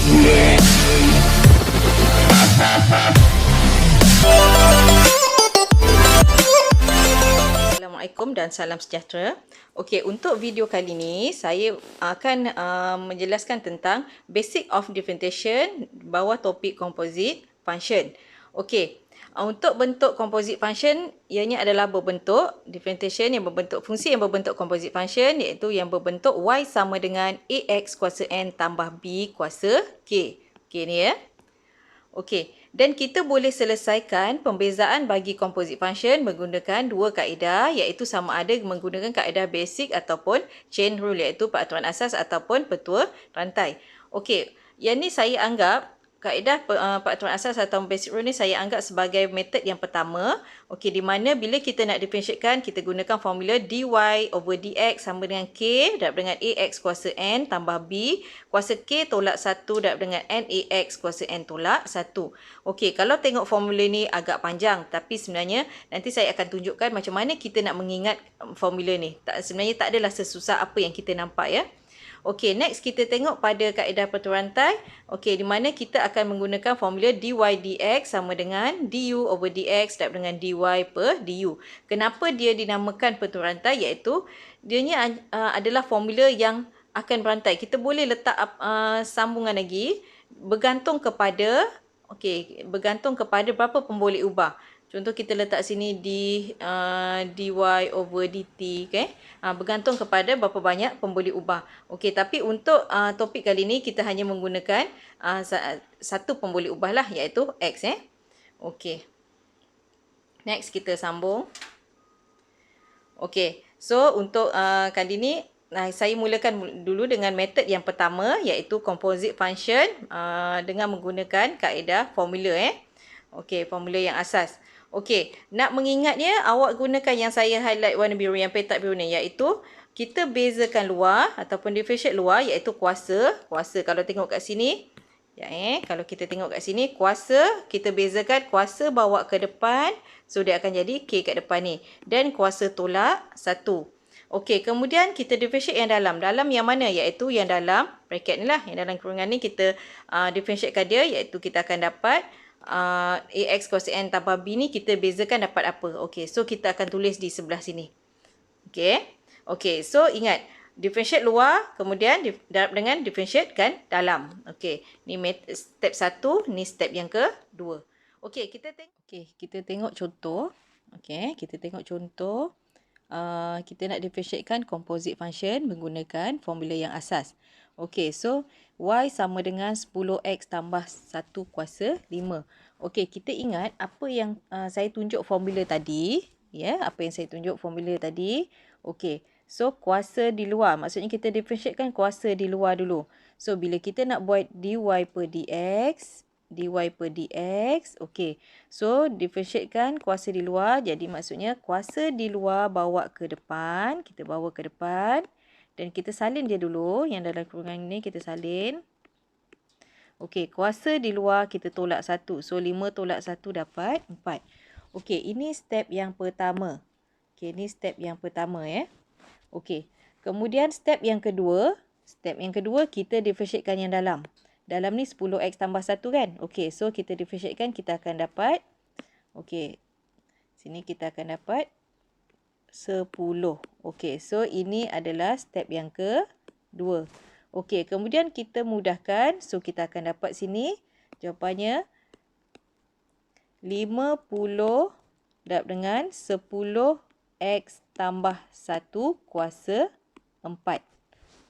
Assalamualaikum dan salam sejahtera. Okey, untuk video kali ini saya akan menjelaskan tentang basic of differentiation bawah topik composite function. Okey, untuk bentuk composite function ianya adalah berbentuk differentiation yang berbentuk fungsi yang berbentuk composite function, iaitu yang berbentuk y sama dengan ax kuasa n tambah b kuasa k. Okey ni ya. Okey, dan kita boleh selesaikan pembezaan bagi composite function menggunakan dua kaedah, iaitu sama ada menggunakan kaedah basic ataupun chain rule, iaitu peraturan asas ataupun petua rantai. Okey, yang ni saya anggap kaedah peraturan asas atau basic rule ni saya anggap sebagai metod yang pertama. Okey, di mana bila kita nak differentiatekan, kita gunakan formula dy over dx sama dengan k darab dengan ax kuasa n tambah b kuasa k tolak 1 darab dengan nax kuasa n tolak 1. Okey, kalau tengok formula ni agak panjang, tapi sebenarnya nanti saya akan tunjukkan macam mana kita nak mengingat formula ni. Sebenarnya tak adalah sesusah apa yang kita nampak ya. Okey, next kita tengok pada kaedah pertuan rantai. Okey, di mana kita akan menggunakan formula dy dx sama dengan du over dx darab dengan dy per du. Kenapa dia dinamakan pertuan rantai? Iaitu dianya adalah formula yang akan berantai. Kita boleh letak sambungan lagi bergantung kepada bergantung kepada berapa pemboleh ubah. Contoh kita letak sini dy over dt, okay? Bergantung kepada berapa banyak pemboleh ubah. Okey, tapi untuk topik kali ini kita hanya menggunakan satu pemboleh ubah lah, iaitu x. Okey. Next kita sambung. Okey, so untuk kali ini saya mulakan dulu dengan metod yang pertama, iaitu composite function dengan menggunakan kaedah formula. Okey, formula yang asas. Okey, nak mengingatnya awak gunakan yang saya highlight warna biru, yang petak biru ni, iaitu kita bezakan luar ataupun differentiate luar, iaitu kuasa. Kuasa kalau tengok kat sini, kalau kita tengok kat sini, kuasa kita bezakan kuasa bawa ke depan, so dia akan jadi k kat depan ni, dan kuasa tolak 1. Okey, kemudian kita differentiate yang dalam. Dalam yang mana? Iaitu yang dalam bracket ni lah. Yang dalam kurungan ni kita differentiatekan dia, iaitu kita akan dapat ax kuasa n tambah b ni kita bezakan dapat apa. Okey, so kita akan tulis di sebelah sini. Okey. Okey, so ingat differentiate luar, kemudian darab dengan differentiatekan dalam. Okey, ni step 1, ni step yang kedua. Okey, kita tengok contoh. Okey, kita tengok contoh. Kita nak differentiatekan composite function menggunakan formula yang asas. Okey, so y sama dengan 10x tambah 1 kuasa 5. Okey, kita ingat apa yang saya tunjuk formula tadi. Apa yang saya tunjuk formula tadi. Okey, so kuasa di luar. Maksudnya kita differentiatekan kuasa di luar dulu. So, bila kita nak buat dy per dx, okey. So, differentiatekan kuasa di luar. Jadi, maksudnya kuasa di luar bawa ke depan. Kita bawa ke depan. Dan kita salin dia dulu. Yang dalam kurungan ni kita salin. Okey, kuasa di luar kita tolak 1. So, 5 tolak 1 dapat 4. Okey, ini step yang pertama. Okey, ini step yang pertama ya. Okey, kemudian step yang kedua. Step yang kedua kita differentiatekan yang dalam. Dalam ni 10x tambah 1 kan. Okey, so kita differentiatekan, kita akan dapat. Okey, sini kita akan dapat 10. Okey, so ini adalah step yang kedua. Okey, kemudian kita mudahkan. So, kita akan dapat sini jawapannya 50 darab dengan 10x tambah 1 kuasa 4.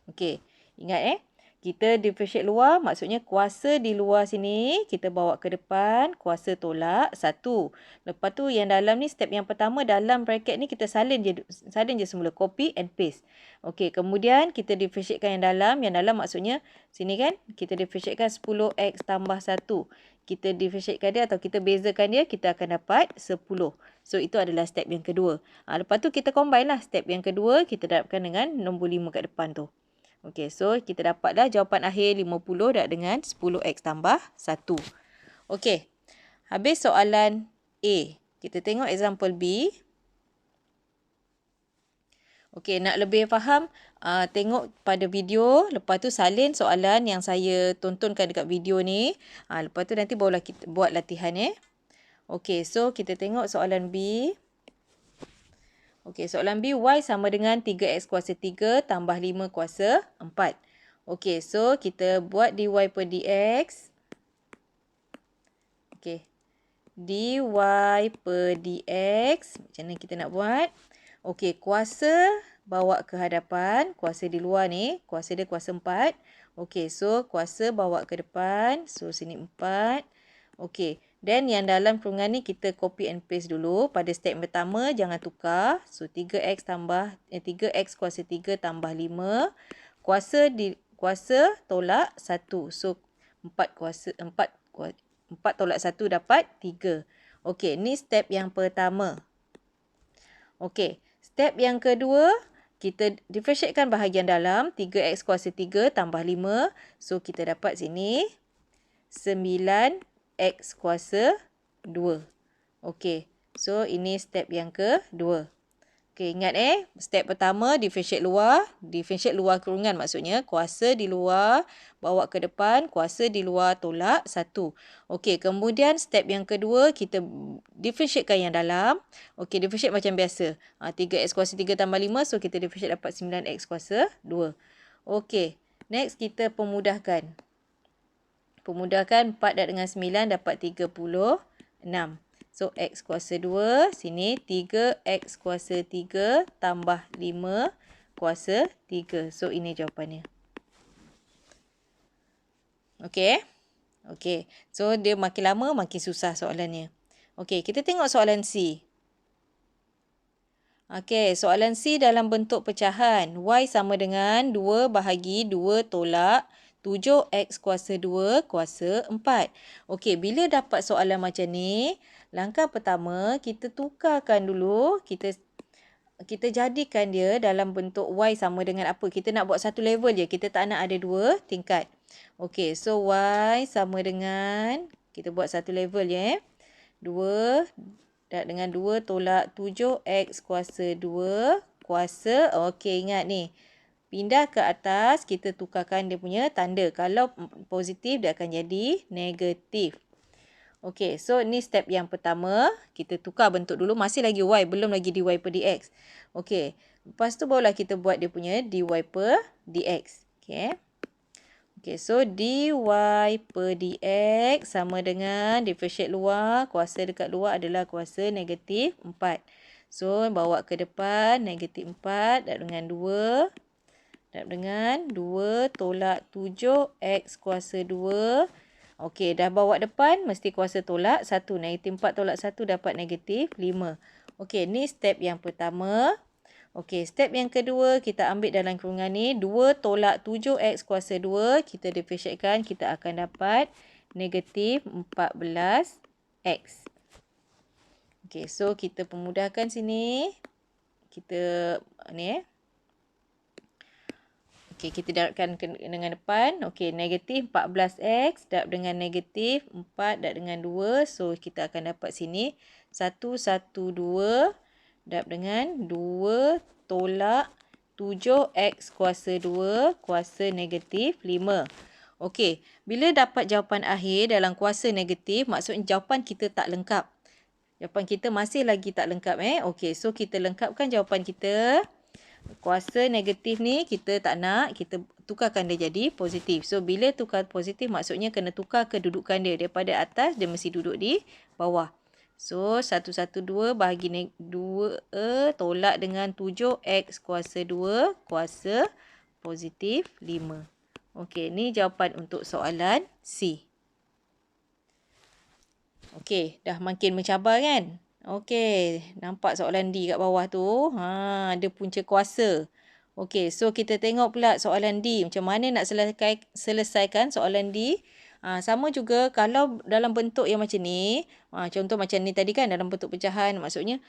Okey, ingat kita differentiate luar, maksudnya kuasa di luar sini kita bawa ke depan, kuasa tolak 1. Lepas tu yang dalam ni step yang pertama, dalam bracket ni kita salin je semula, copy and paste. Okey, kemudian kita differentiatekan yang dalam maksudnya sini kan kita differentiatekan 10x tambah 1. Kita differentiatekan dia atau kita bezakan dia, kita akan dapat 10. So itu adalah step yang kedua. Lepas tu kita combine lah step yang kedua, kita darabkan dengan nombor 5 kat depan tu. Okey, so kita dapatlah jawapan akhir 50 darab dengan 10x tambah 1. Okey, habis soalan A. Kita tengok example B. Okey, nak lebih faham, tengok pada video. Lepas tu salin soalan yang saya tontonkan dekat video ni. Lepas tu nanti barulah kita buat latihan Okey, so kita tengok soalan B. Okey, soalan B, Y sama dengan 3X kuasa 3 tambah 5 kuasa 4. Okey, so kita buat dy per dx. Okey, dy per dx. Macam mana kita nak buat? Okey, kuasa bawa ke hadapan. Kuasa di luar ni. Kuasa dia kuasa 4. Okey, so kuasa bawa ke depan. So, sini 4. Okey, then yang dalam kurungan ni kita copy and paste dulu. Pada step pertama, jangan tukar. So, 3x kuasa 3 tambah 5. Kuasa tolak 1. So, 4 tolak 1 dapat 3. Okey, ni step yang pertama. Okey, step yang kedua, kita differentiatekan bahagian dalam. 3x kuasa 3 tambah 5. So, kita dapat sini 9x kuasa 2. Okey, so ini step yang kedua. Okey, ingat step pertama differentiate luar kurungan, maksudnya kuasa di luar bawa ke depan, kuasa di luar tolak 1. Okey, kemudian step yang kedua kita differentiatekan yang dalam. Okey, differentiate macam biasa. 3x kuasa 3 tambah 5, so kita differentiate dapat 9x kuasa 2. Okey, next kita pemudahkan. Pemudahkan 4 dengan 9 dapat 36. So, x kuasa 2. Sini 3x kuasa 3 tambah 5 kuasa 3. So, ini jawapannya. Okey. Okey. So, dia makin lama makin susah soalannya. Okey, kita tengok soalan C. Okey, soalan C dalam bentuk pecahan. Y sama dengan 2 bahagi 2 tolak 7x kuasa 2 kuasa 4. Okey, bila dapat soalan macam ni, langkah pertama kita tukarkan dulu. Kita jadikan dia dalam bentuk Y sama dengan apa. Kita nak buat satu level je. Kita tak nak ada dua tingkat. Okey, so Y sama dengan, kita buat satu level je 2 dengan 2 tolak 7x kuasa 2 kuasa. Okey, ingat ni. Pindah ke atas, kita tukarkan dia punya tanda. Kalau positif, dia akan jadi negatif. Okey, so ni step yang pertama. Kita tukar bentuk dulu. Masih lagi Y, belum lagi dy per dx. Okey, lepas tu barulah kita buat dia punya dy per dx. Okey. Okey, so dy per dx sama dengan differentiate luar. Kuasa dekat luar adalah kuasa negatif 4. So, bawa ke depan, negatif 4 darab dengan 2. Darab dengan 2 tolak 7x kuasa 2. Okey, dah bawa depan, mesti kuasa tolak 1. Negatif 4 tolak 1 dapat negatif 5. Okey, ni step yang pertama. Okey, step yang kedua, kita ambil dalam kurungan ni. 2 tolak 7x kuasa 2. Kita differentiatekan, kita akan dapat negatif 14x. Okey, so kita pemudahkan sini. Kita, ni Okey, kita darabkan dengan depan. Okey, negatif 14x darab dengan negatif 4 darab dengan 2. So, kita akan dapat sini 112 darab dengan 2 tolak 7x kuasa 2 kuasa negatif 5. Okey, bila dapat jawapan akhir dalam kuasa negatif, maksudnya jawapan kita tak lengkap. Jawapan kita masih lagi tak lengkap. Okey, so kita lengkapkan jawapan kita. Kuasa negatif ni kita tak nak, kita tukarkan dia jadi positif. So, bila tukar positif maksudnya kena tukar kedudukan dia. Daripada atas, dia mesti duduk di bawah. So, 112 bahagi 2 tolak dengan 7x kuasa 2 kuasa positif 5. Okey, ni jawapan untuk soalan C. Okey, dah makin mencabar kan? Okey, nampak soalan D kat bawah tu? Ada punca kuasa. Okey, so kita tengok pula soalan D. Macam mana nak selesaikan soalan D? Sama juga kalau dalam bentuk yang macam ni. Contoh macam ni tadi kan, dalam bentuk pecahan. Maksudnya,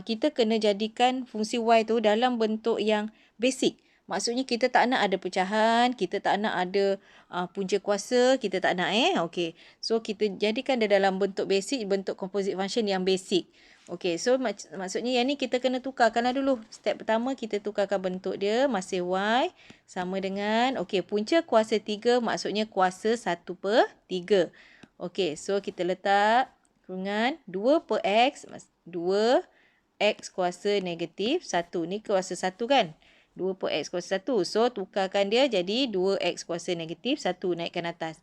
kita kena jadikan fungsi Y tu dalam bentuk yang basic. Maksudnya kita tak nak ada pecahan, kita tak nak ada punca kuasa, kita tak nak Okey. So kita jadikan dia dalam bentuk basic, bentuk composite function yang basic. Okey, so maksudnya yang ni kita kena tukarkanlah dulu. Step pertama kita tukarkan bentuk dia masih Y sama dengan okey, punca kuasa 3 maksudnya kuasa 1/3. Okey, so kita letak kurungan 2 per X 2 X kuasa negatif 1. Ni kuasa 1 kan? 2 per X kuasa 1. So tukarkan dia jadi 2X kuasa negatif 1 naikkan atas.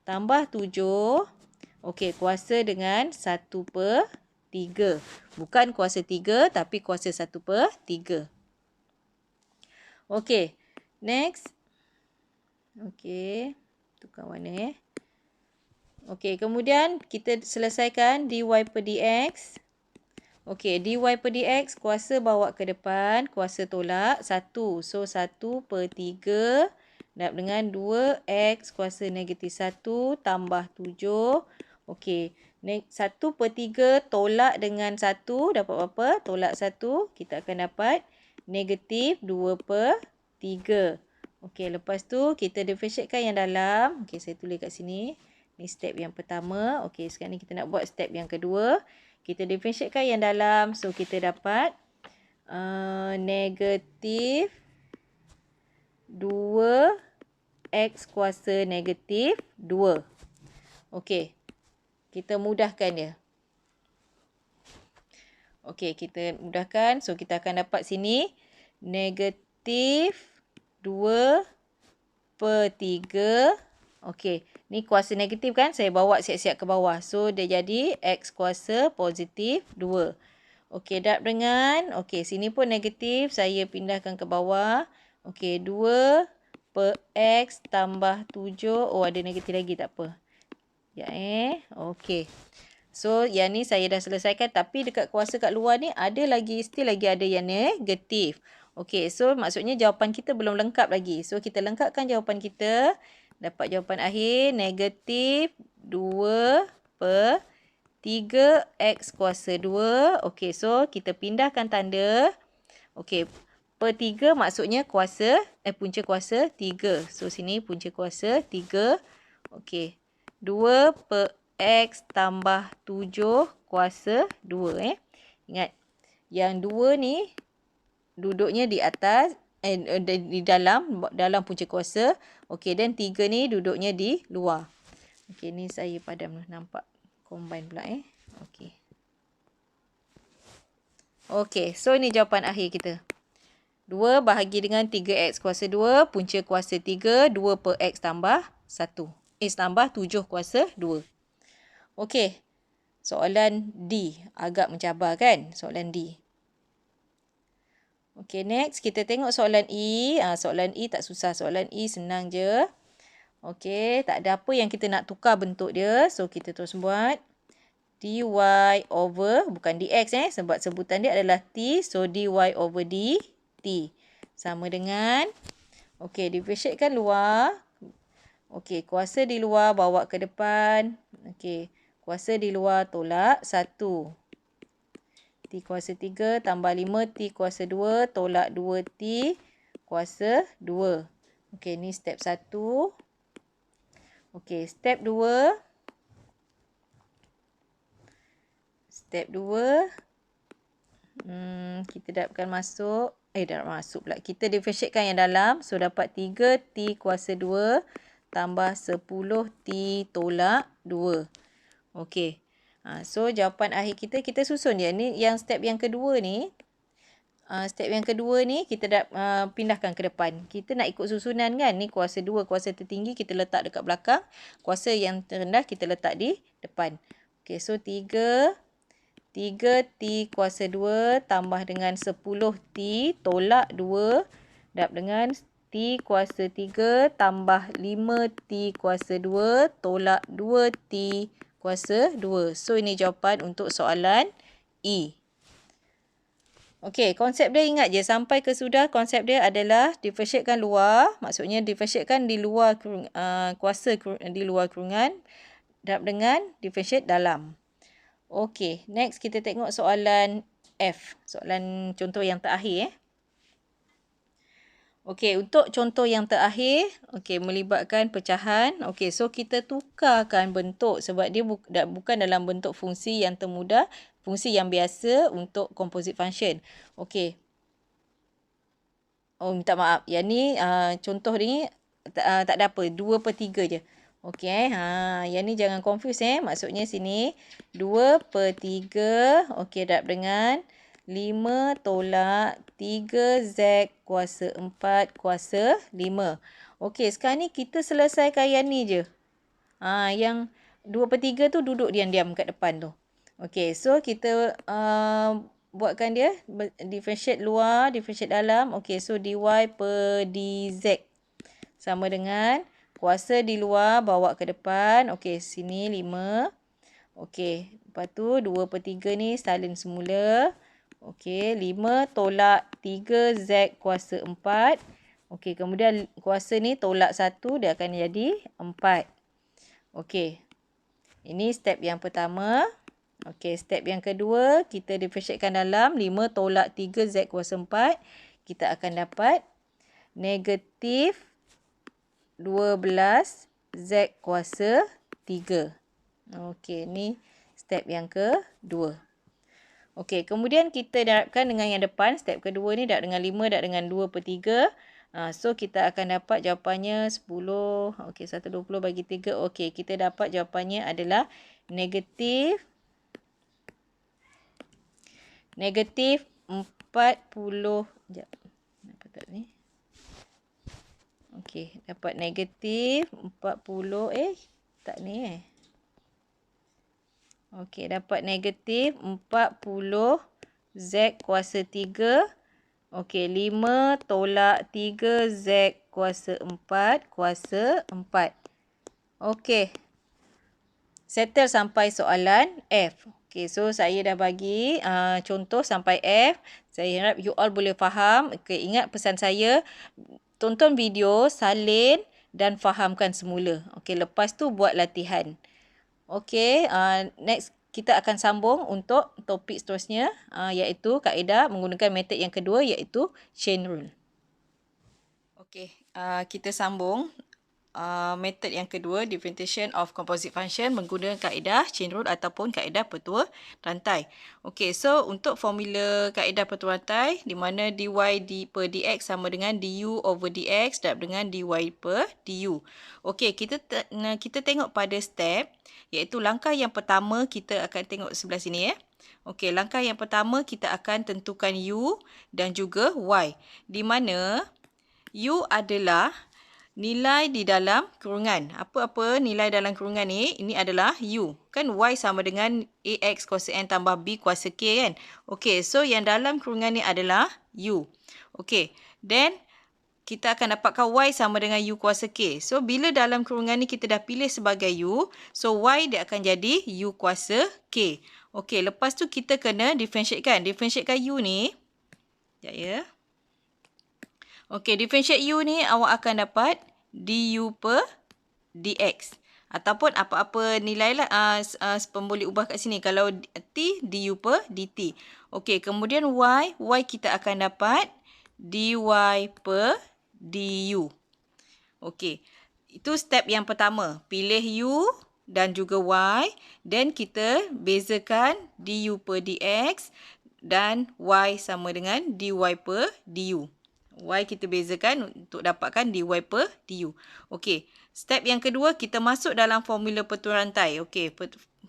Tambah 7. Okey, kuasa dengan 1/3. Bukan kuasa 3 tapi kuasa 1/3. Okey, next. Okey, tukar warna Okey, kemudian kita selesaikan dy per dx. Okey, dy per dx kuasa bawa ke depan, kuasa tolak 1. So 1/3 darab dengan 2x kuasa negatif 1 tambah 7. Okey, 1/3 tolak dengan 1 dapat berapa? Tolak 1, kita akan dapat negatif 2/3. Okey, lepas tu kita differentiatekan yang dalam. Okey, saya tulis kat sini. Ni step yang pertama. Okey, sekarang ni kita nak buat step yang kedua. Kita differentiatekan yang dalam. So, kita dapat negatif 2x kuasa negatif 2. Okey, kita mudahkan dia. Okey, kita mudahkan. So, kita akan dapat sini negatif 2/3. Okey, ni kuasa negatif kan? Saya bawa siap-siap ke bawah. So, dia jadi X kuasa positif 2. Okey, darab dengan, okey, sini pun negatif. Saya pindahkan ke bawah. Okey, 2 per X tambah 7. Oh, ada negatif lagi, tak apa. Ya, okey. So, yang ni saya dah selesaikan. Tapi dekat kuasa kat luar ni, ada lagi, still lagi ada yang negatif. Okey, so maksudnya jawapan kita belum lengkap lagi. So, kita lengkapkan jawapan kita. Dapat jawapan akhir negatif 2/3x kuasa 2. Okey, so kita pindahkan tanda. Okey, per 3 maksudnya kuasa, punca kuasa 3. So, sini punca kuasa 3. Okey, 2 per X tambah 7 kuasa 2. Ingat, yang 2 ni duduknya di atas, di dalam punca kuasa. Okey, dan 3 ni duduknya di luar. Okey, ni saya padam nampak combine pula Okey. Okey, so ini jawapan akhir kita. 2 bahagi dengan 3x kuasa 2, punca kuasa 3, 2 per x tambah 1. X tambah 7 kuasa 2. Okey, soalan D. Agak mencabar kan? Soalan D. Okey, next kita tengok soalan E. Soalan E tak susah. Soalan E senang je. Okey, tak ada apa yang kita nak tukar bentuk dia. So, kita terus buat. dy over, bukan dx sebab sebutan dia adalah t. So, dy over dt. Sama dengan, okey, differentiatekan luar. Okey, kuasa di luar bawa ke depan. Okey, kuasa di luar tolak 1. T kuasa 3 tambah 5 T kuasa 2 tolak 2T kuasa 2. Okey, ni step 1. Okey, step 2. Step 2. Kita dapatkan masuk. Dah masuk pula. Kita differentiatekan yang dalam. So, dapat 3T kuasa 2 tambah 10T tolak 2. Okey. So, jawapan akhir kita susun je. Ni yang step yang kedua ni. Step yang kedua ni kita pindahkan ke depan. Kita nak ikut susunan kan. Ni kuasa 2, kuasa tertinggi kita letak dekat belakang. Kuasa yang terendah kita letak di depan. Okey, so 3T kuasa 2 tambah dengan 10T tolak 2 darab dengan T kuasa 3 tambah 5T kuasa 2 tolak 2T kuasa 2. So, ini jawapan untuk soalan E. Okey, konsep dia ingat je. Sampai ke sudah, konsep dia adalah differentiatekan luar. Maksudnya differentiatekan di luar kuasa di luar kurungan. Darab dengan differentiate dalam. Okey, next kita tengok soalan F. Soalan contoh yang terakhir. Okey, untuk contoh yang terakhir, okey, melibatkan pecahan. Okey, so kita tukarkan bentuk sebab dia bukan dalam bentuk fungsi yang termudah. fungsi yang biasa untuk composite function. Okey. Oh, minta maaf. Yang ni contoh ni tak ada apa. 2/3 je. Okey. Yang ni jangan confuse Maksudnya sini 2/3. Okey, darab dengan 5 tolak 3Z kuasa 4 kuasa 5. Okey, sekarang ni kita selesaikan yang ni je. Yang 2/3 tu duduk diam-diam kat depan tu. Okey, so kita buatkan dia differentiate luar, differentiate dalam. Okey, so dy per dz sama dengan kuasa di luar bawa ke depan. Okey, sini 5. Okey, lepas tu 2/3 ni salin semula. Okey, 5 tolak 3z kuasa 4. Okey, kemudian kuasa ni tolak 1, dia akan jadi 4. Okey, ini step yang pertama. Okey, step yang kedua, kita differentiatekan dalam 5 tolak 3Z kuasa 4. Kita akan dapat negatif 12Z kuasa 3. Okey, ni step yang kedua. Okey, kemudian kita darabkan dengan yang depan. Step kedua ni darab dengan 5, darab dengan 2/3. So, kita akan dapat jawapannya 10. Okey, 120 bagi 3. Okey, kita dapat jawapannya adalah negatif 40. Sekejap. Kenapa tak ni? Okey, dapat negatif 40. Tak ni Okey, dapat negatif 40 Z kuasa 3. Okey, 5 tolak 3 Z kuasa 4 kuasa 4. Okey. Settle sampai soalan F. Okey, so saya dah bagi contoh sampai F. Saya harap you all boleh faham. Okey, ingat pesan saya, tonton video, salin dan fahamkan semula. Okey, lepas tu buat latihan. Okey, next kita akan sambung untuk topik seterusnya, iaitu kaedah menggunakan metod yang kedua, iaitu chain rule. Okey, kita sambung metod yang kedua, differentiation of composite function menggunakan kaedah chain rule ataupun kaedah petua rantai. Okey, so untuk formula kaedah petua rantai, di mana dy per dx sama dengan du over dx darab dengan dy per du. Okey, kita tengok pada step, iaitu langkah yang pertama kita akan tengok sebelah sini Okey, langkah yang pertama kita akan tentukan u dan juga y, di mana u adalah nilai di dalam kurungan. Apa-apa nilai dalam kurungan ni, ini adalah u. Kan y sama dengan ax kuasa n tambah b kuasa k kan. Okey, so yang dalam kurungan ni adalah u. Okey, then kita akan dapatkan y sama dengan u kuasa k. So, bila dalam kurungan ni kita dah pilih sebagai u, so y dia akan jadi u kuasa k. Okey, lepas tu kita kena differentiatekan. Differentiatekan u ni. Sekejap ya. Okey, differentiate u ni awak akan dapat du per dx. Ataupun apa-apa nilai lah boleh ubah kat sini. Kalau t, du per dt. Okey, kemudian y kita akan dapat dy per du. Okey, itu step yang pertama. Pilih u dan juga y. Dan kita bezakan du per dx dan y sama dengan dy per du. Y kita bezakan untuk dapatkan dy per du. Okey, step yang kedua kita masuk dalam formula petua rantai. Okey,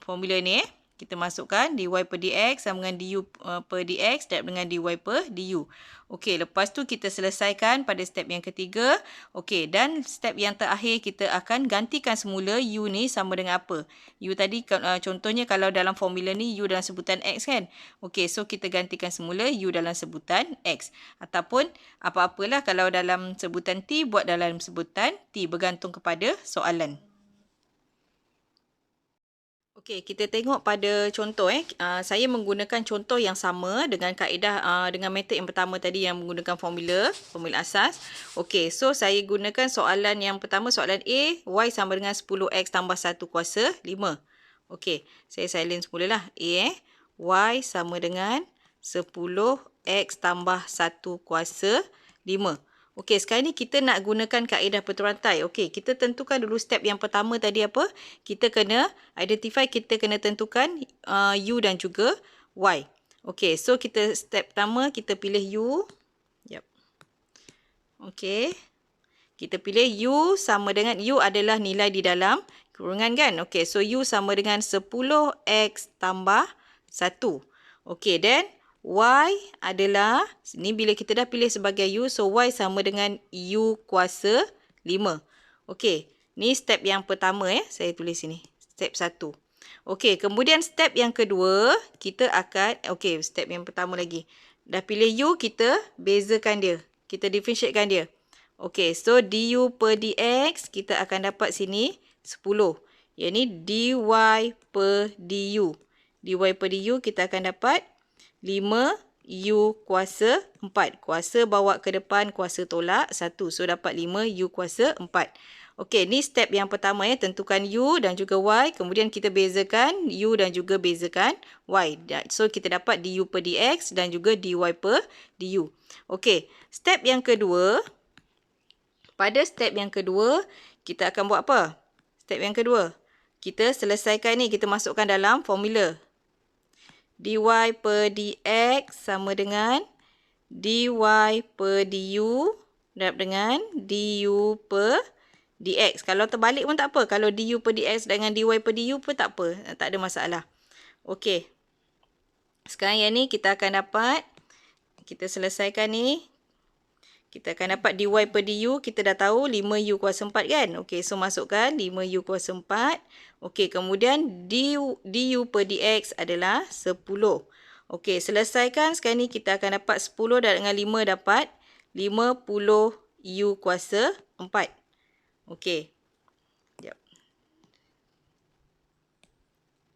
formula ni kita masukkan dy per dx sama dengan du per dx darab dengan dy per du. Okey, lepas tu kita selesaikan pada step yang ketiga. Okey, dan step yang terakhir kita akan gantikan semula u ni sama dengan apa. U tadi contohnya kalau dalam formula ni u dalam sebutan x kan. Okey, so kita gantikan semula u dalam sebutan x. Ataupun apa-apalah kalau dalam sebutan t, buat dalam sebutan t, bergantung kepada soalan. Okey, kita tengok pada contoh saya menggunakan contoh yang sama dengan kaedah dengan metod yang pertama tadi yang menggunakan formula asas. Okey, so saya gunakan soalan yang pertama, soalan A, y sama dengan 10x tambah 1 kuasa 5. Okey, saya silent semulalah. A y sama dengan 10x tambah 1 kuasa 5. Okey, sekarang ni kita nak gunakan kaedah petua rantai. Okey, kita tentukan dulu step yang pertama tadi apa? Kita kena identify, kita kena tentukan u dan juga Y. Okey, so kita step pertama kita pilih U. Yep. Okey. Kita pilih U sama dengan U adalah nilai di dalam kurungan kan. Okey, so U sama dengan 10X tambah 1. Okey, then Y adalah, ni bila kita dah pilih sebagai U, so Y sama dengan U kuasa 5. Okey, ni step yang pertama saya tulis sini. Step 1. Okey, kemudian step yang kedua, kita akan, okey, step yang pertama lagi. Dah pilih U, kita bezakan dia. Kita differentiatekan dia. Okey, so du per dx, kita akan dapat sini 10. Yang ni dy per du. dy per du, kita akan dapat 5u kuasa 4. Kuasa bawa ke depan, kuasa tolak 1. So, dapat 5u kuasa 4. Okey, ni step yang pertama tentukan u dan juga y. Kemudian kita bezakan u dan juga bezakan y. So, kita dapat du per dx dan juga dy per du. Okey, step yang kedua. Pada step yang kedua, kita akan buat apa? Step yang kedua, kita selesaikan ni, kita masukkan dalam formula. Dy per dx sama dengan dy per du darab dengan du per dx. Kalau terbalik pun tak apa. Kalau du per dx dengan dy per du pun tak apa. Tak ada masalah. Okey. Sekarang yang ni kita akan dapat, kita selesaikan ni. Kita akan dapat dy per du, kita dah tahu 5u kuasa 4 kan. Okey, so masukkan 5u kuasa 4. Okey, kemudian du per dx adalah 10. Okey, selesaikan. Sekarang ni kita akan dapat 10 darab dengan 5 dapat 50u kuasa 4. Okey. Sekejap.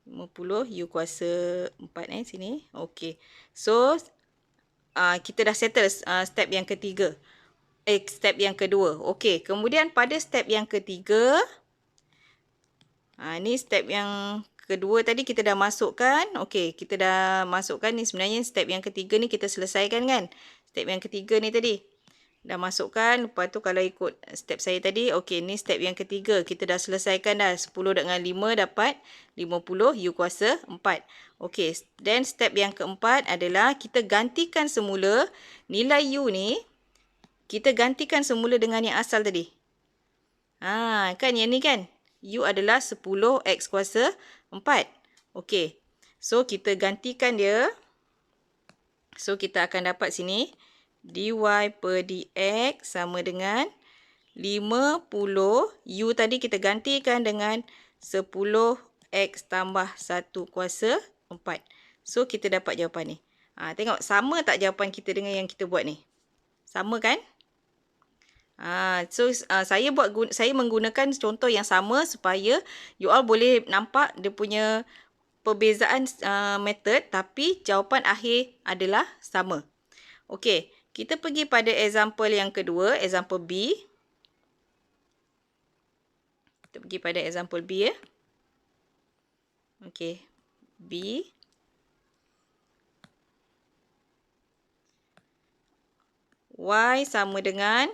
50u kuasa 4 sini. Okey. So, kita dah settle step yang ketiga. Step yang kedua. Okey, kemudian pada step yang ketiga, ni step yang kedua tadi kita dah masukkan. Okey, kita dah masukkan ni, sebenarnya step yang ketiga ni kita selesaikan kan. Step yang ketiga ni tadi dah masukkan. Lepas tu kalau ikut step saya tadi, okey, ni step yang ketiga. Kita dah selesaikan dah. 10 dengan 5 dapat 50u kuasa 4. Okey, then step yang keempat adalah kita gantikan semula nilai u ni. Kita gantikan semula dengan yang asal tadi. Kan yang ni kan. U adalah 10x kuasa 4. Okey. So, kita gantikan dia. So, kita akan dapat sini. Dy per dx sama dengan 50. U tadi kita gantikan dengan 10x tambah 1 kuasa 4. So, kita dapat jawapan ni. Tengok sama tak jawapan kita dengan yang kita buat ni? Sama kan? So, saya menggunakan contoh yang sama supaya you all boleh nampak dia punya perbezaan method tapi jawapan akhir adalah sama. Okey, kita pergi pada example yang kedua, example B. Kita pergi pada example B ya. Okey, B. Y sama dengan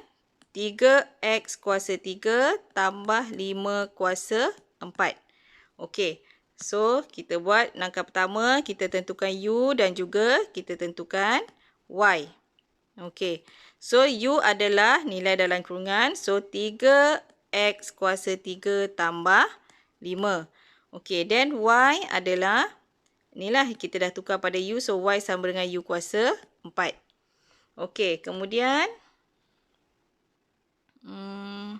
3x kuasa 3 tambah 5 kuasa 4. Okey. So, kita buat langkah pertama. Kita tentukan U dan juga kita tentukan Y. Okey. So, U adalah nilai dalam kurungan. So, 3x kuasa 3 tambah 5. Okey. Then, Y adalah, inilah kita dah tukar pada U. So, Y sama dengan U kuasa 4. Okey. Kemudian, apa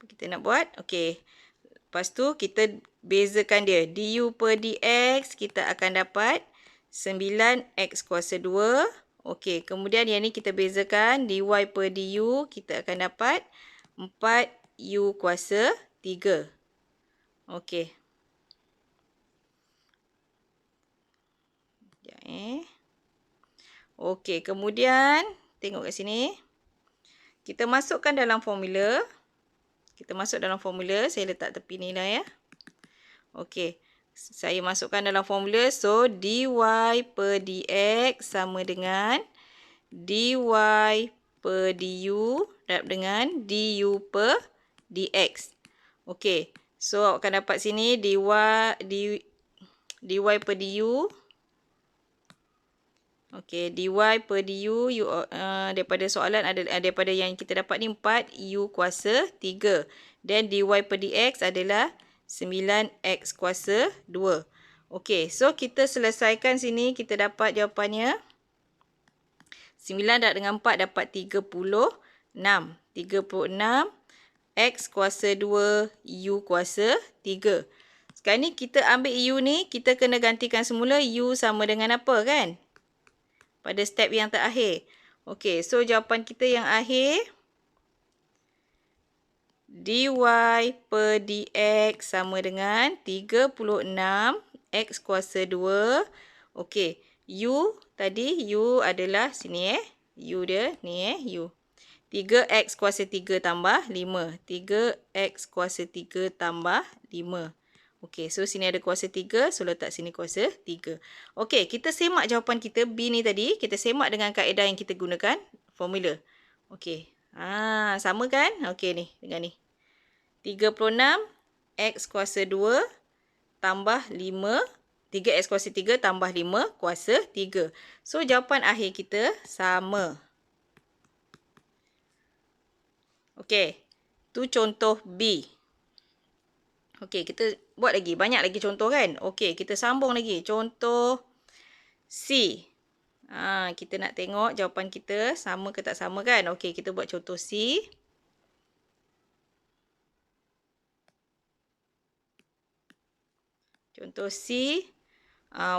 kita nak buat? Okey. Lepas tu kita bezakan dia. Du per dx kita akan dapat 9x kuasa 2. Okey. Kemudian yang ni kita bezakan. Dy per du kita akan dapat 4u kuasa 3. Okey. Sekejap Okey. Kemudian tengok kat sini. Kita masukkan dalam formula. Kita masuk dalam formula. Saya letak tepi ni lah ya. Okey. Saya masukkan dalam formula. So, dy per dx sama dengan dy per du darab dengan du per dx. Okey. So, awak akan dapat sini dy per du Okey, dy per du, daripada soalan ada daripada yang kita dapat ni 4 u kuasa 3. Dan dy per dx adalah 9x kuasa 2. Okey, so kita selesaikan sini, kita dapat jawapannya 9 darab dengan 4 dapat 36. 36 x kuasa 2 u kuasa 3. Sekarang ni kita ambil u ni, kita kena gantikan semula u sama dengan apa kan? Pada step yang terakhir. Okey, so jawapan kita yang akhir dy per dx sama dengan 36 x kuasa 2. Okey, u tadi, u adalah sini u dia ni u. 3x kuasa 3 tambah 5. 3x kuasa 3 tambah 5. Okey, so sini ada kuasa 3, so letak sini kuasa 3. Okey, kita semak jawapan kita B ni tadi, kita semak dengan kaedah yang kita gunakan, formula. Okey. Sama kan? Okey ni, dengan ni. 36 x kuasa 2 tambah 5, 3x kuasa 3 tambah 5 kuasa 3. So jawapan akhir kita sama. Okey. Tu contoh B. Okey, kita buat lagi. Banyak lagi contoh kan? Okey, kita sambung lagi. Contoh C. Kita nak tengok jawapan kita sama ke tak sama kan? Okey, kita buat contoh C. Contoh C.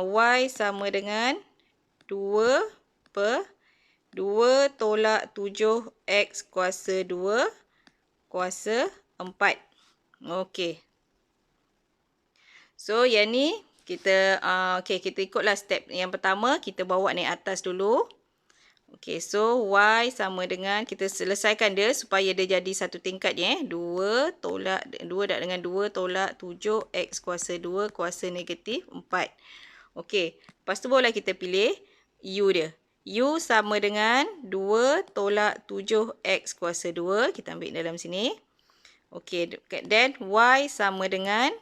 Y sama dengan 2 per 2 tolak 7x kuasa 2 kuasa 4. Okey. So, yang ni kita kita ikutlah step yang pertama, kita bawa naik atas dulu. Okey, so y sama dengan, kita selesaikan dia supaya dia jadi satu tingkat je 2 dah dengan 2 tolak 7x kuasa 2 kuasa negatif 4. Okey, lepas tu barulah kita pilih u dia. U sama dengan 2 tolak 7x kuasa 2, kita ambil dalam sini. Okey, then y sama dengan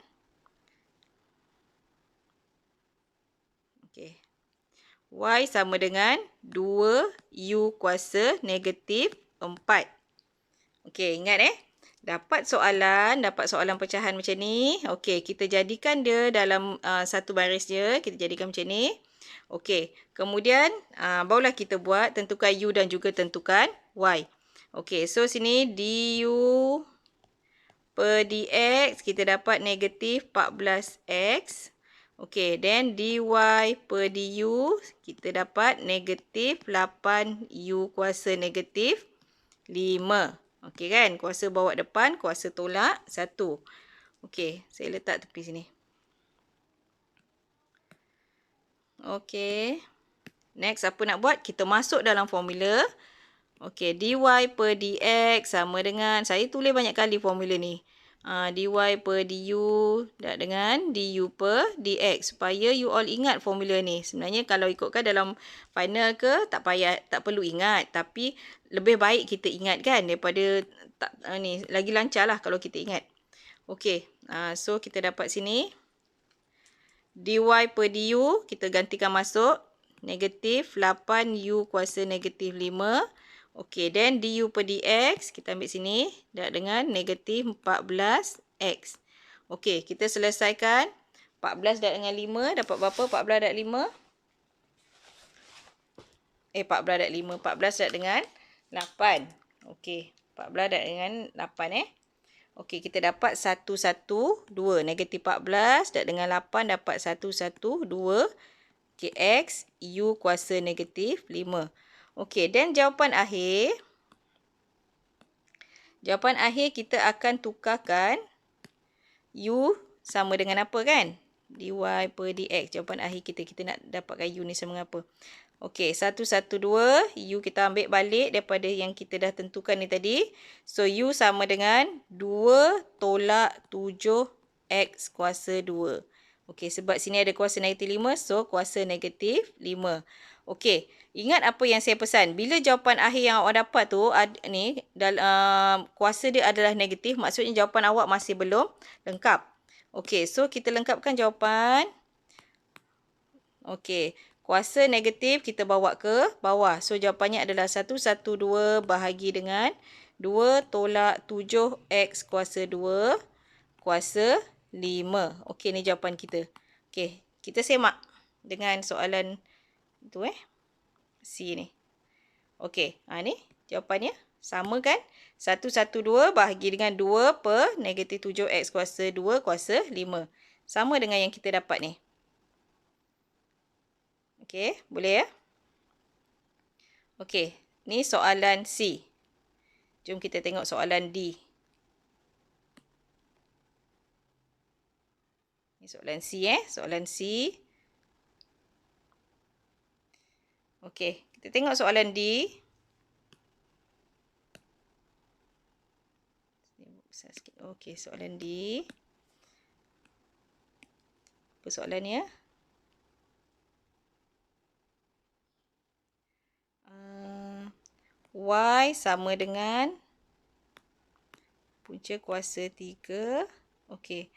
y sama dengan 2u kuasa negatif 4. Okey, ingat dapat soalan pecahan macam ni. Okey, kita jadikan dia dalam satu baris je. Kita jadikan macam ni. Okey, kemudian barulah kita buat, tentukan u dan juga tentukan y. Okey, so sini du per dx kita dapat negatif 14x. Okey, then dy per du kita dapat negatif 8u kuasa negatif 5. Okey kan? Kuasa bawa depan, kuasa tolak 1. Okey, saya letak tepi sini. Okey. Next, apa nak buat? Kita masuk dalam formula. Okey, dy per dx sama dengan, saya tulis banyak kali formula ni. Dy per du dengan du per dx. Supaya you all ingat formula ni. Sebenarnya kalau ikutkan dalam final ke, tak perlu ingat. Tapi lebih baik kita ingat kan, daripada ni lagi lancar lah kalau kita ingat. Okey, so kita dapat sini. Dy per du, kita gantikan masuk. Negatif 8u kuasa negatif 5. Okey, then du per dx, kita ambil sini. Dengan negatif 14x. Okey, kita selesaikan. 14 darab dengan 5, dapat berapa? 14 darab 5. 14 darab 5. 14 darab dengan 8. Okey, 14 darab dengan 8 Okey, kita dapat 112. Negatif 14 darab dengan 8 dapat 112. Okey, x u kuasa negatif 5. Okey, dan jawapan akhir. Jawapan akhir kita akan tukarkan u sama dengan apa kan? Dy per dx. Jawapan akhir kita nak dapatkan u ni sama dengan apa? Okey, 112. U kita ambil balik daripada yang kita dah tentukan ni tadi. So, u sama dengan 2 tolak 7x kuasa 2. Okey, sebab sini ada kuasa negatif 5. So, kuasa negatif 5. Okey, ingat apa yang saya pesan. Bila jawapan akhir yang awak dapat tu, kuasa dia adalah negatif. Maksudnya jawapan awak masih belum lengkap. Okey, so kita lengkapkan jawapan. Okey, Kuasa negatif kita bawa ke bawah. So, jawapannya adalah 112 bahagi dengan 2 tolak 7x kuasa 2 kuasa 5. Okey, ni jawapan kita. Okey, kita semak dengan soalan tu C ni. Okey, ni jawapannya sama kan? 112 bahagi dengan 2 per negatif 7x kuasa 2 kuasa 5. Sama dengan yang kita dapat ni. Okey, boleh ya? Okey, ni soalan C. Jom kita tengok soalan D. Ni soalan C soalan C. Okey, kita tengok soalan D. Okey, soalan D. Apa soalan ni Y sama dengan punca kuasa 3. Okey.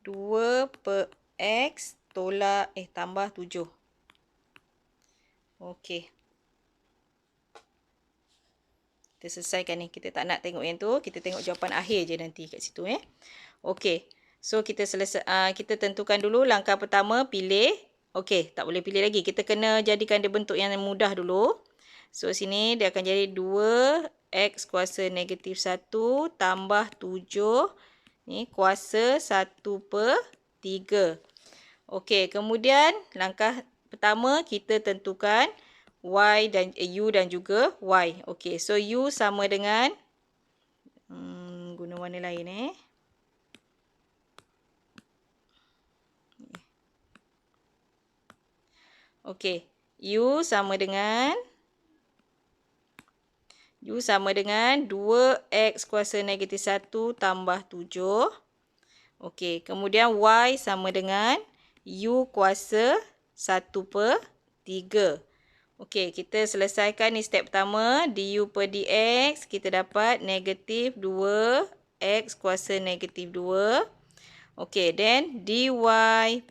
2 per X tolak tambah 7. Okey. Kita selesaikan ni. Kita tak nak tengok yang tu. Kita tengok jawapan akhir je nanti kat situ Okey. So kita kita tentukan dulu langkah pertama, pilih. Okey, tak boleh pilih lagi. Kita kena jadikan dia bentuk yang mudah dulu. So sini dia akan jadi 2x kuasa negatif 1 tambah 7. Ni kuasa 1 per 3. Okey, kemudian langkah pertama kita tentukan y dan u dan juga y. Okey, so u sama dengan guna warna lain Okey, u sama dengan 2x kuasa negatif 1 tambah 7. Okey, kemudian y sama dengan u kuasa 1 per 3. Okey, kita selesaikan ni step pertama. Du per dx, kita dapat negatif 2x kuasa negatif 2. Okey, then dy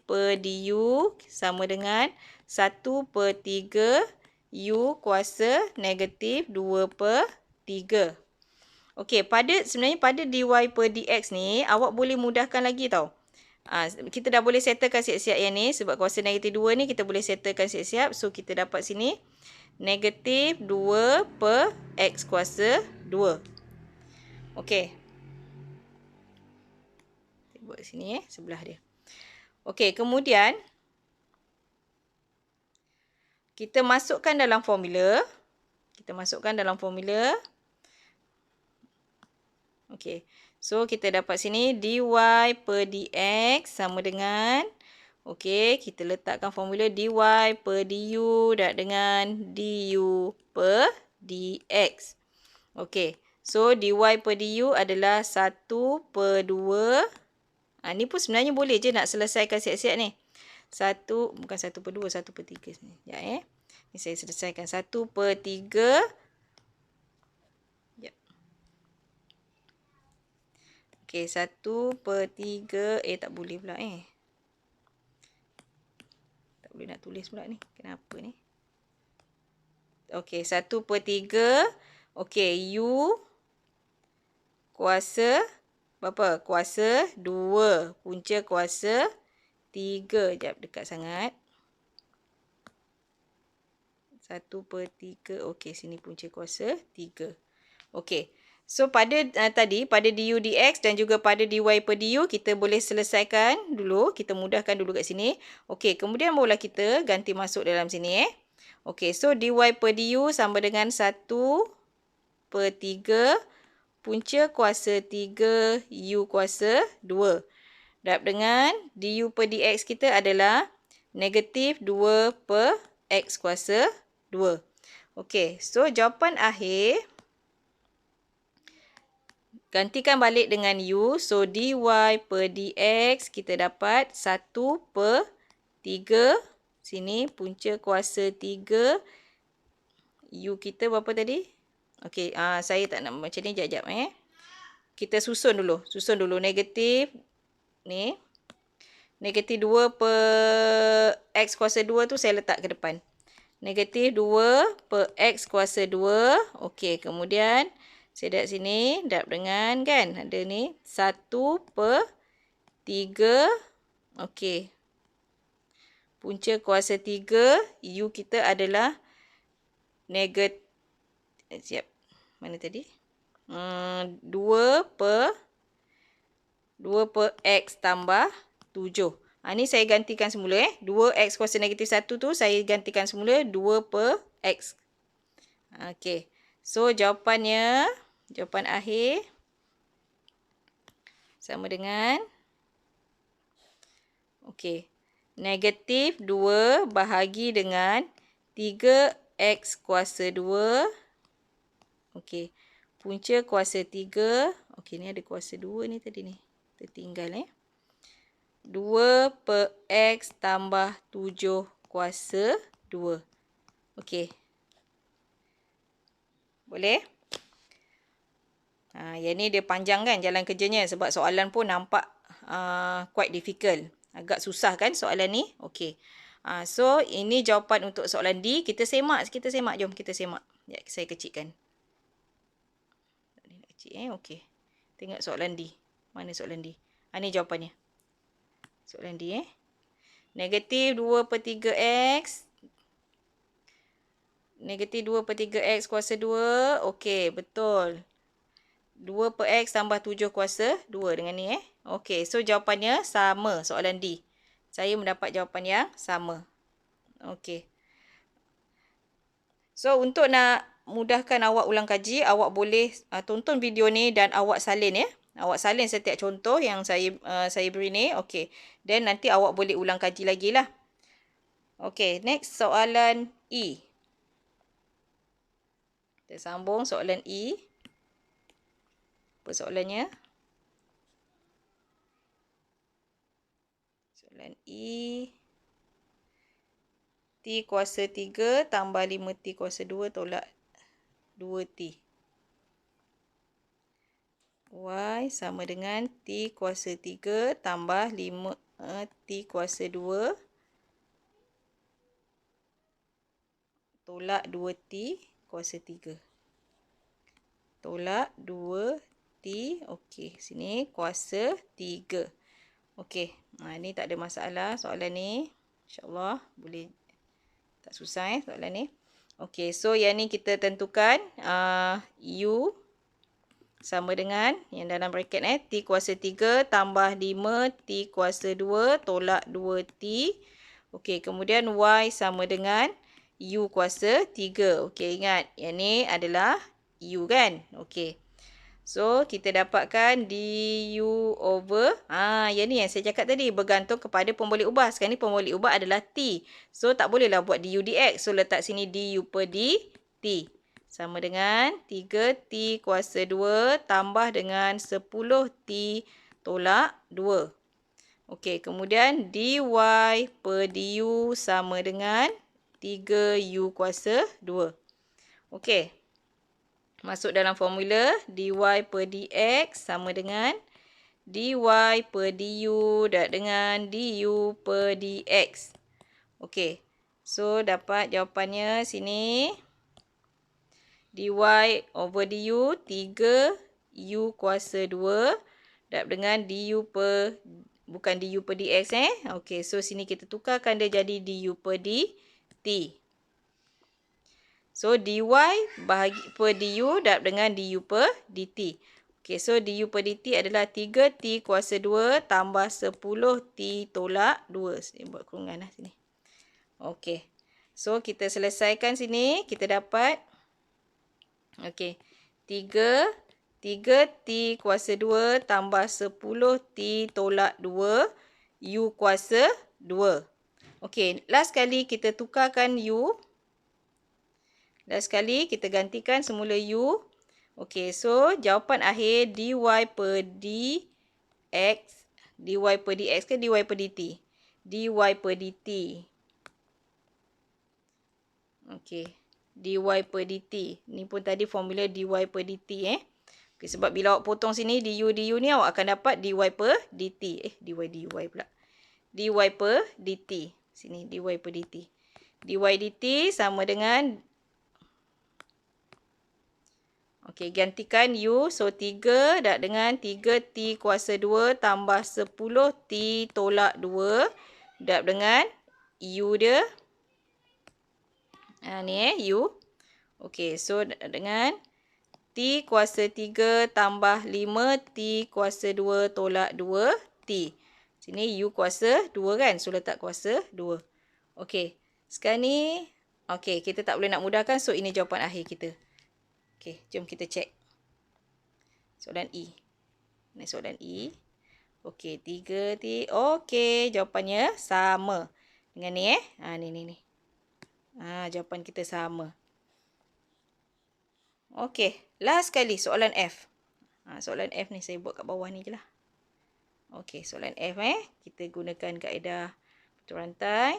per du sama dengan 1 per 3 u kuasa negatif 2 per 3. Okey, sebenarnya pada dy per dx ni, awak boleh mudahkan lagi tau. Kita dah boleh settlekan siap-siap yang ni. Sebab kuasa negatif 2 ni kita boleh settlekan siap-siap. So, kita dapat sini negatif 2 per x kuasa 2. Okey. Kita buat sini sebelah dia. Okey, kemudian kita masukkan dalam formula. Okey. So, kita dapat sini dy per dx sama dengan, okey, kita letakkan formula dy per du dengan du per dx. Okey. So, dy per du adalah 1 per 2. Ni pun sebenarnya boleh je nak selesaikan siap-siap ni. 1, bukan 1 per 2, 1 per 3. Sekejap Ni saya selesaikan 1 per 3. Okey, 1 per 3. Tak boleh pula Tak boleh nak tulis pula ni. Kenapa ni? Okey, 1 per 3. Okey, u kuasa berapa? Kuasa 2. Punca kuasa 3. Sekejap, dekat sangat. 1 per 3. Okey, sini punca kuasa 3. Okey. So, pada du dx dan juga pada dy per du, kita boleh selesaikan dulu. Kita mudahkan dulu kat sini. Okey, kemudian barulah kita ganti masuk dalam sini Okey, so dy per du sama dengan 1 per 3 punca kuasa 3 u kuasa 2. Darab dengan du per dx kita adalah negatif 2 per x kuasa 2. Okey, so jawapan akhir, gantikan balik dengan u. So, dy per dx kita dapat 1 per 3. Sini punca kuasa 3. U kita berapa tadi? Okey, saya tak nak macam ni. Sekejap Kita susun dulu. Negatif ni. Negatif 2 per X kuasa 2 tu saya letak ke depan. Negatif 2 per X kuasa 2. Okey, kemudian saya darab sini. Darab dengan kan. Ada ni 1 per 3. Okey. Punca kuasa 3. U kita adalah negatif. Siap. Mana tadi? 2 per X tambah 7. Ni saya gantikan semula 2X kuasa negatif 1 tu saya gantikan semula 2 per X. Okey. So, jawapan akhir sama dengan okey. Negatif 2 bahagi dengan 3X kuasa 2. Okey. Punca kuasa 3. Okey, ni ada kuasa 2 ni tadi ni. Tertinggal 2 per X tambah 7 kuasa 2. Okey. Boleh? Yang ni dia panjang kan jalan kerjanya sebab soalan pun nampak quite difficult. Agak susah kan soalan ni? Okey. So, ini jawapan untuk soalan D. Kita semak. Jom kita semak. Ya, saya kecilkan. Kecil okey. Tengok soalan D. Mana soalan D? Ni jawapannya. Soalan D Negatif 2 per 3X. Negatif 2 per 3X kuasa 2. Okey, betul. 2 per X tambah 7 kuasa 2 dengan ni Okey, so jawapannya sama soalan D. Saya mendapat jawapan yang sama. Okey. So, untuk nak mudahkan awak ulang kaji, awak boleh tonton video ni dan awak salin Awak salin setiap contoh yang saya beri ni. Okey. Dan nanti awak boleh ulang kaji lagi lah. Okey, next soalan E. Kita sambung soalan E. Apa soalannya? Soalan E. T kuasa 3 tambah 5T kuasa 2 tolak 2T. Y sama dengan T kuasa 3 tambah 5T kuasa 2 tolak 2T kuasa 3. Tolak 2T. Okey, sini kuasa 3. Okey, ni tak ada masalah soalan ni. InsyaAllah boleh. Tak susah soalan ni. Okey, so yang ni kita tentukan U sama dengan yang dalam bracket T kuasa 3 tambah 5T kuasa 2 tolak 2T. Okey, kemudian Y sama dengan U kuasa 3. Okey, ingat yang ni adalah U kan? Okey. So, kita dapatkan du over, yang ni yang saya cakap tadi, bergantung kepada pemboleh ubah. Sekarang ni pemboleh ubah adalah T. So, tak bolehlah buat du dx. So, letak sini du per dt. Sama dengan 3T kuasa 2 tambah dengan 10T tolak 2. Okey, kemudian dy per du sama dengan 3u kuasa 2. Okey. Masuk dalam formula dy per dx sama dengan dy per du dengan du per dx. Okey. So, dapat jawapannya sini. Dy over du 3u kuasa 2 darab dengan du per, bukan du per dx Okey, so sini kita tukarkan dia jadi du per dt. So, dy bahagi per du darab dengan du per dt. Okey, so du per dt adalah 3t kuasa 2 tambah 10t tolak 2. Saya buat kurungan sini. Okey. So, kita selesaikan sini. Kita dapat okey. 3t kuasa 2 tambah 10t tolak 2 u kuasa 2. Okey, last kali kita tukarkan u. Last kali kita gantikan semula u. Okey, so jawapan akhir dy per dx. Dy per dx ke dy per dt? Dy per dt. Okey. Dy per dt. Ni pun tadi formula dy per dt Okay, sebab bila awak potong sini du ni awak akan dapat dy per dt. Dy pula. dy per dt. Sini dy per dt. dy dt sama dengan, okey, gantikan u. So, 3 dak dengan 3t kuasa 2 tambah 10t tolak 2 dak dengan u dia. Ni u. Okey, so dak dengan t kuasa 3 tambah 5t kuasa 2 tolak 2t. Sini u kuasa 2 kan? So, letak kuasa 2. Okey, sekarang ni, okey, kita tak boleh nak mudahkan. So, ini jawapan akhir kita. Okey, jom kita cek. Soalan E. Ini soalan E. Okey, 3t. Okey, jawapannya sama. Dengan ni ni. Jawapan kita sama. Okey, last sekali soalan F. Soalan F ni saya buat kat bawah ni je lah. Okey, soalan F kita gunakan kaedah betul rantai.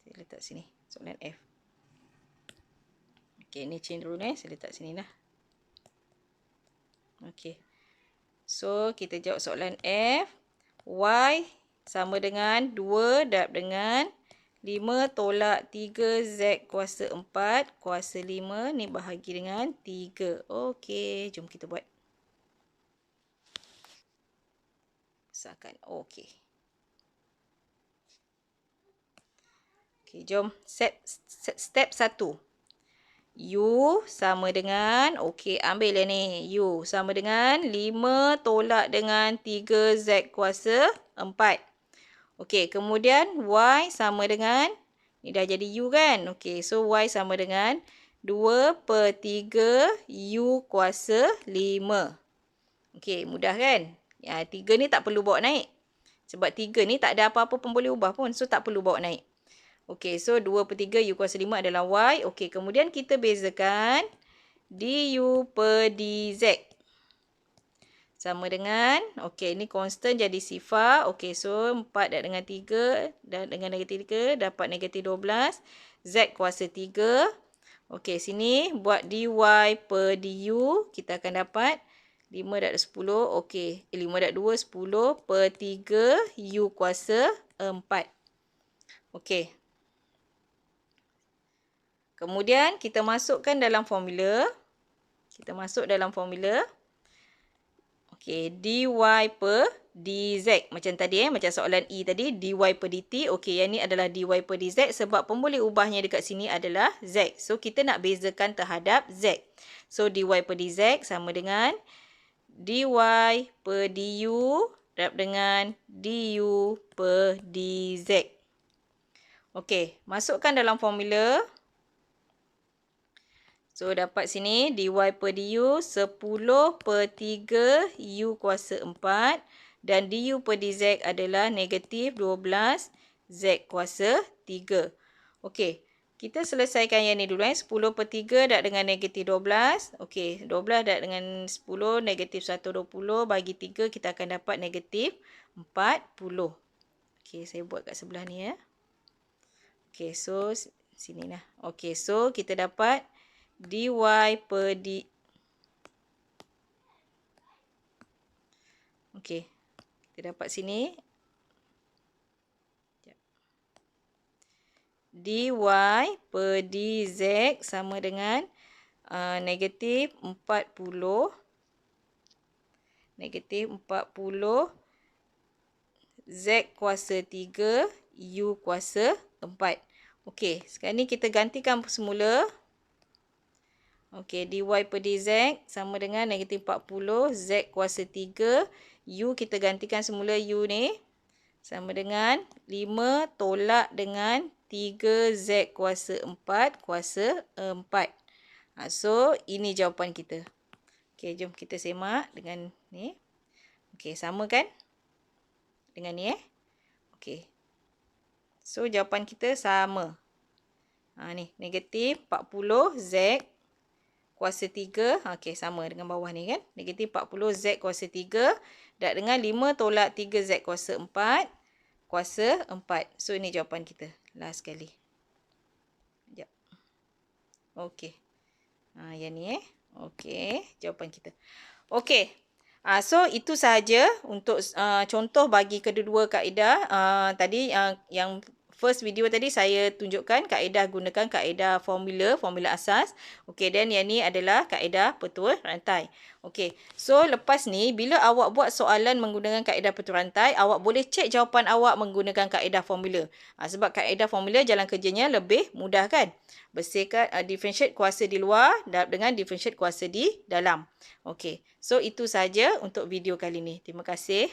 Saya letak sini, soalan F. Okey, ni chain rule saya letak sini lah. Okey. So, kita jawab soalan F. Y sama dengan 2 darab dengan 5 tolak 3Z kuasa 4 kuasa 5 ni bahagi dengan 3. Okey, jom kita buat. Besarkan. Okey. Okey, jom step 1. U sama dengan, okey, ambil yang ni. U sama dengan 5 tolak dengan 3Z kuasa 4. Okey, kemudian Y sama dengan, ni dah jadi U kan? Okey, so Y sama dengan 2 per 3 U kuasa 5. Okey, mudah kan? 3 ni tak perlu bawa naik. Sebab 3 ni tak ada apa-apa pun boleh ubah pun. So, tak perlu bawa naik. Okey, so 2 per 3 U kuasa 5 adalah Y. Okey, kemudian kita bezakan DU per DZ. Sama dengan, okey, ni constant jadi sifar. Okey, so 4 dak dengan 3 dan dengan negatif 3 dapat negatif 12. Z kuasa 3. Okey, sini buat dy per du. Kita akan dapat 5 dak 10. Okey, 5 dak 2, 10 per 3 U kuasa 4. Okey. Kemudian kita masukkan dalam formula. Kita masuk dalam formula. Okey, dy per dz. Macam tadi macam soalan E tadi, dy per dt. Okey, yang ni adalah dy per dz sebab pemboleh ubahnya dekat sini adalah z. So, kita nak bezakan terhadap z. So, dy per dz sama dengan dy per du darab dengan du per dz. Okey, masukkan dalam formula. So, dapat sini dy per du 10 per 3 U kuasa 4. Dan du per dz adalah negatif 12 Z kuasa 3. Okey, kita selesaikan yang ni dulu. 10 per 3 dak dengan negatif 12. Okey, 12 dak dengan 10, negatif 120 bagi 3, kita akan dapat negatif 40. Okey, saya buat kat sebelah ni ya. Okey, so sini lah. Okey, so kita dapat dy per d. Okey, kita dapat sini. Dy per dz sama dengan negatif 40. Negatif 40 Z kuasa 3 U kuasa 4. Okey, sekarang ni kita gantikan semula. Okey, dy per dz sama dengan negatif 40 Z kuasa 3. U kita gantikan semula U ni. Sama dengan 5 tolak dengan 3Z kuasa 4 kuasa 4. So, ini jawapan kita. Okey, jom kita semak dengan ni. Okey, sama kan? Dengan ni Okey. So, jawapan kita sama. Ni, negatif 40 Z kuasa 3. Okey, sama dengan bawah ni kan. Negatif 40 Z kuasa 3. Dak dengan 5 tolak 3Z kuasa 4. Kuasa 4. So, ini jawapan kita. Last sekali. Sekejap. Okey. Yang ni Okey, jawapan kita. Okey. So itu sahaja untuk contoh bagi kedua-dua kaedah. Tadi yang first video tadi saya tunjukkan kaedah gunakan kaedah formula asas. Okey, dan yang ni adalah kaedah petua rantai. Okey. So lepas ni bila awak buat soalan menggunakan kaedah petua rantai, awak boleh cek jawapan awak menggunakan kaedah formula. Sebab kaedah formula jalan kerjanya lebih mudah kan? Bersihkan differentiate kuasa di luar dengan differentiate kuasa di dalam. Okey. So itu saja untuk video kali ini. Terima kasih.